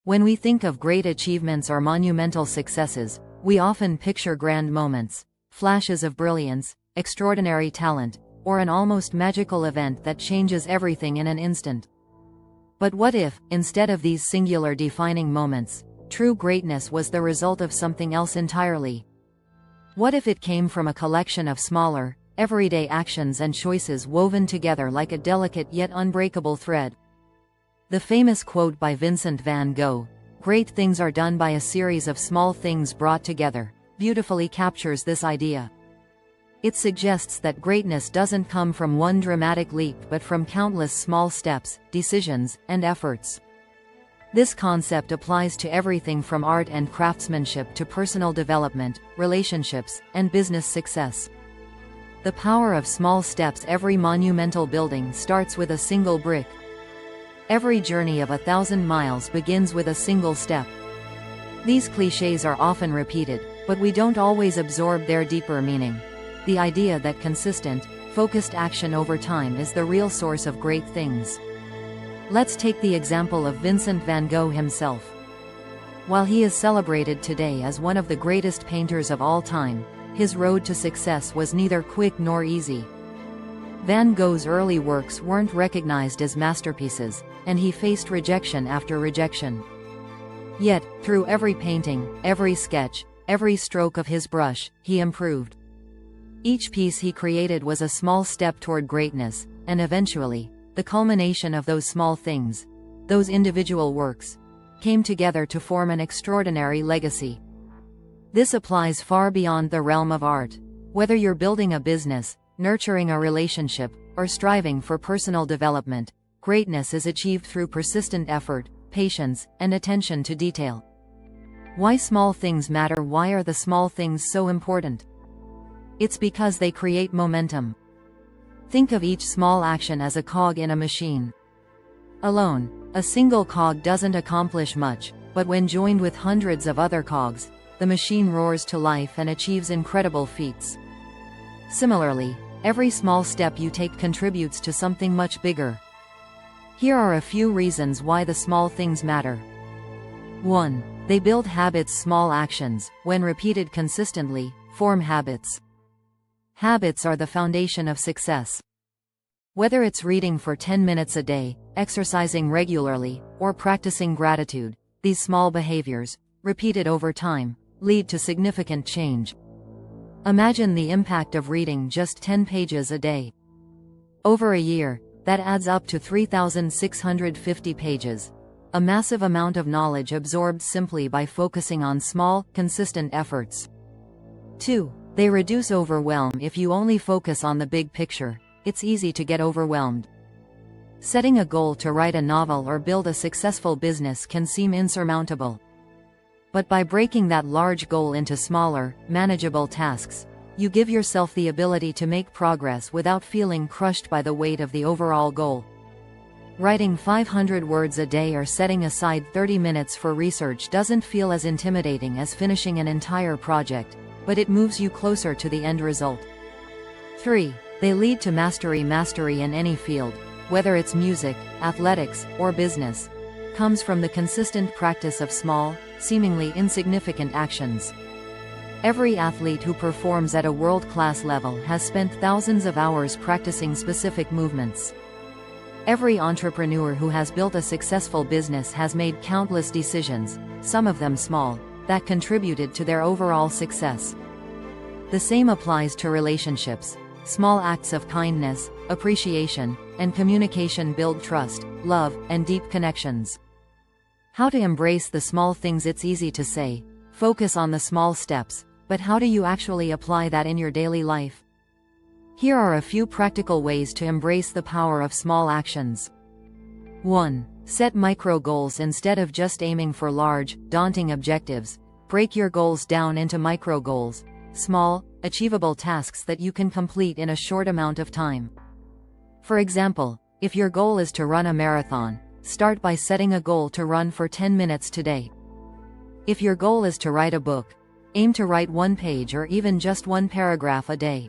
When we think of great achievements or monumental successes, we often picture grand moments, flashes of brilliance, extraordinary talent, or an almost magical event that changes everything in an instant. But what if, instead of these singular defining moments, true greatness was the result of something else entirely? What if it came from a collection of smaller, everyday actions and choices woven together like a delicate yet unbreakable thread? The famous quote by Vincent van Gogh, "Great things are done by a series of small things brought together," beautifully captures this idea. It suggests that greatness doesn't come from one dramatic leap but from countless small steps, decisions, and efforts. This concept applies to everything from art and craftsmanship to personal development, relationships, and business success. The power of small steps. Every monumental building starts with a single brick. Every journey of 1,000 miles begins with a single step. These clichés are often repeated, but we don't always absorb their deeper meaning. The idea that consistent, focused action over time is the real source of great things. Let's take the example of Vincent van Gogh himself. While he is celebrated today as one of the greatest painters of all time, his road to success was neither quick nor easy. Van Gogh's early works weren't recognized as masterpieces, and he faced rejection after rejection. Yet, through every painting, every sketch, every stroke of his brush, he improved. Each piece he created was a small step toward greatness, and eventually, the culmination of those small things, those individual works, came together to form an extraordinary legacy. This applies far beyond the realm of art. Whether you're building a business, nurturing a relationship, or striving for personal development, greatness is achieved through persistent effort, patience, and attention to detail. Why small things matter? Why are the small things so important? It's because they create momentum. Think of each small action as a cog in a machine. Alone, a single cog doesn't accomplish much, but when joined with hundreds of other cogs, the machine roars to life and achieves incredible feats. Similarly, every small step you take contributes to something much bigger. Here are a few reasons why the small things matter. 1. They build habits. Small actions, when repeated consistently, form habits. Habits are the foundation of success. Whether it's reading for 10 minutes a day, exercising regularly, or practicing gratitude, these small behaviors, repeated over time, lead to significant change. Imagine the impact of reading just 10 pages a day. Over a year, that adds up to 3,650 pages. A massive amount of knowledge absorbed simply by focusing on small, consistent efforts. 2. They reduce overwhelm. If you only focus on the big picture, it's easy to get overwhelmed. Setting a goal to write a novel or build a successful business can seem insurmountable. But by breaking that large goal into smaller, manageable tasks, you give yourself the ability to make progress without feeling crushed by the weight of the overall goal. Writing 500 words a day or setting aside 30 minutes for research doesn't feel as intimidating as finishing an entire project, but it moves you closer to the end result. 3. They lead to mastery. Mastery in any field, whether it's music, athletics, or business, comes from the consistent practice of small, seemingly insignificant actions. Every athlete who performs at a world-class level has spent thousands of hours practicing specific movements. Every entrepreneur who has built a successful business has made countless decisions, some of them small, that contributed to their overall success. The same applies to relationships. Small acts of kindness, appreciation, and communication build trust, love, and deep connections. How to embrace the small things? It's easy to say, focus on the small steps, but how do you actually apply that in your daily life? Here are a few practical ways to embrace the power of small actions. 1. Set micro goals. Instead of just aiming for large, daunting objectives, break your goals down into micro goals, small, achievable tasks that you can complete in a short amount of time. For example, if your goal is to run a marathon, start by setting a goal to run for 10 minutes today. If your goal is to write a book, aim to write 1 page or even just 1 paragraph a day.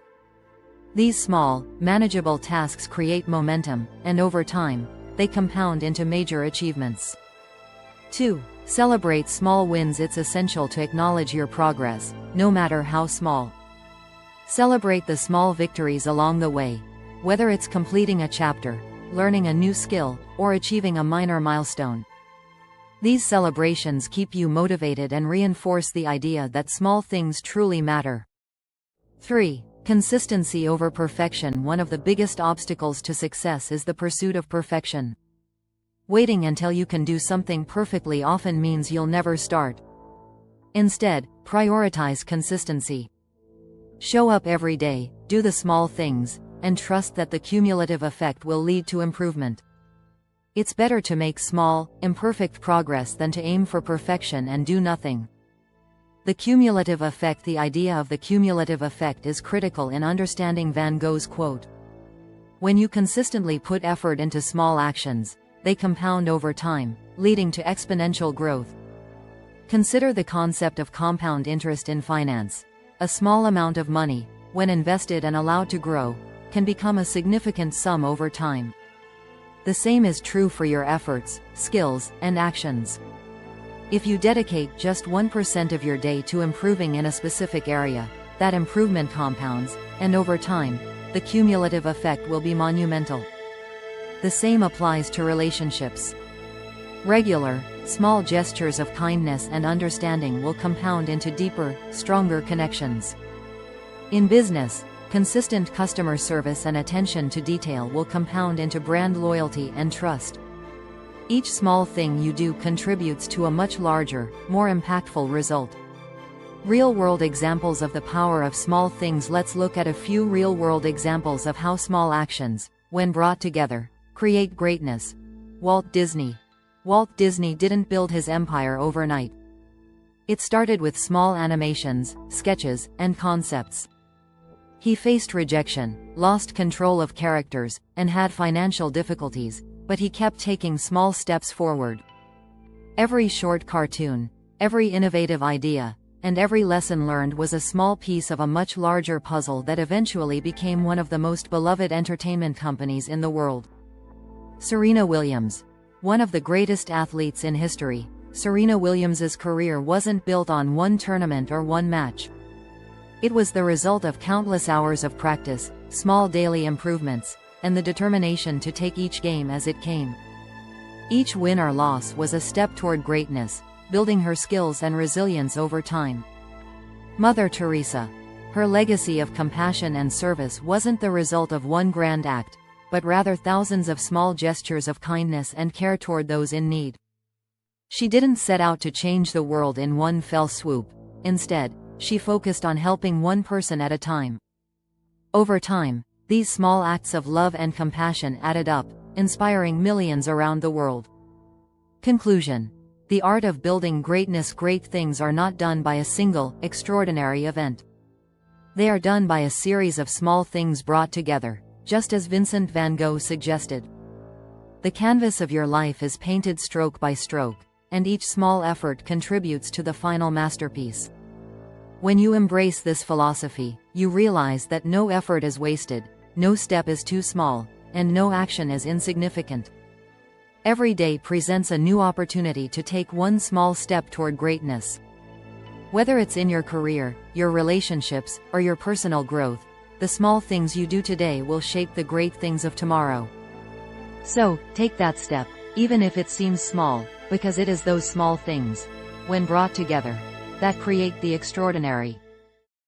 These small, manageable tasks create momentum, and over time, they compound into major achievements. 2. Celebrate small wins. It's essential to acknowledge your progress, no matter how small. Celebrate the small victories along the way. Whether it's completing a chapter, learning a new skill, or achieving a minor milestone. These celebrations keep you motivated and reinforce the idea that small things truly matter. 3. Consistency over perfection. One of the biggest obstacles to success is the pursuit of perfection. Waiting until you can do something perfectly often means you'll never start. Instead, prioritize consistency. Show up every day, do the small things, and trust that the cumulative effect will lead to improvement. It's better to make small, imperfect progress than to aim for perfection and do nothing. The cumulative effect. The idea of the cumulative effect is critical in understanding Van Gogh's quote. When you consistently put effort into small actions, they compound over time, leading to exponential growth. Consider the concept of compound interest in finance. A small amount of money, when invested and allowed to grow, can become a significant sum over time. The same is true for your efforts, skills, and actions. If you dedicate just 1% of your day to improving in a specific area, that improvement compounds, and over time, the cumulative effect will be monumental. The same applies to relationships. Regular, small gestures of kindness and understanding will compound into deeper, stronger connections. In business, consistent customer service and attention to detail will compound into brand loyalty and trust. Each small thing you do contributes to a much larger, more impactful result. Real-world examples of the power of small things. Let's look at a few real-world examples of how small actions, when brought together, create greatness. Walt Disney. Walt Disney didn't build his empire overnight. It started with small animations, sketches, and concepts. He faced rejection, lost control of characters, and had financial difficulties, but he kept taking small steps forward. Every short cartoon, every innovative idea, and every lesson learned was a small piece of a much larger puzzle that eventually became one of the most beloved entertainment companies in the world. Serena Williams. One of the greatest athletes in history, Serena Williams's career wasn't built on one tournament or one match. It was the result of countless hours of practice, small daily improvements, and the determination to take each game as it came. Each win or loss was a step toward greatness, building her skills and resilience over time. Mother Teresa. Her legacy of compassion and service wasn't the result of one grand act, but rather thousands of small gestures of kindness and care toward those in need. She didn't set out to change the world in one fell swoop. Instead, she focused on helping one person at a time. Over time, these small acts of love and compassion added up, inspiring millions around the world. Conclusion. The art of building greatness. Great things are not done by a single, extraordinary event. They are done by a series of small things brought together, just as Vincent van Gogh suggested. The canvas of your life is painted stroke by stroke, and each small effort contributes to the final masterpiece. When you embrace this philosophy, you realize that no effort is wasted, no step is too small, and no action is insignificant. Every day presents a new opportunity to take one small step toward greatness. Whether it's in your career, your relationships, or your personal growth, the small things you do today will shape the great things of tomorrow. So, take that step, even if it seems small, because it is those small things, when brought together, that create the extraordinary.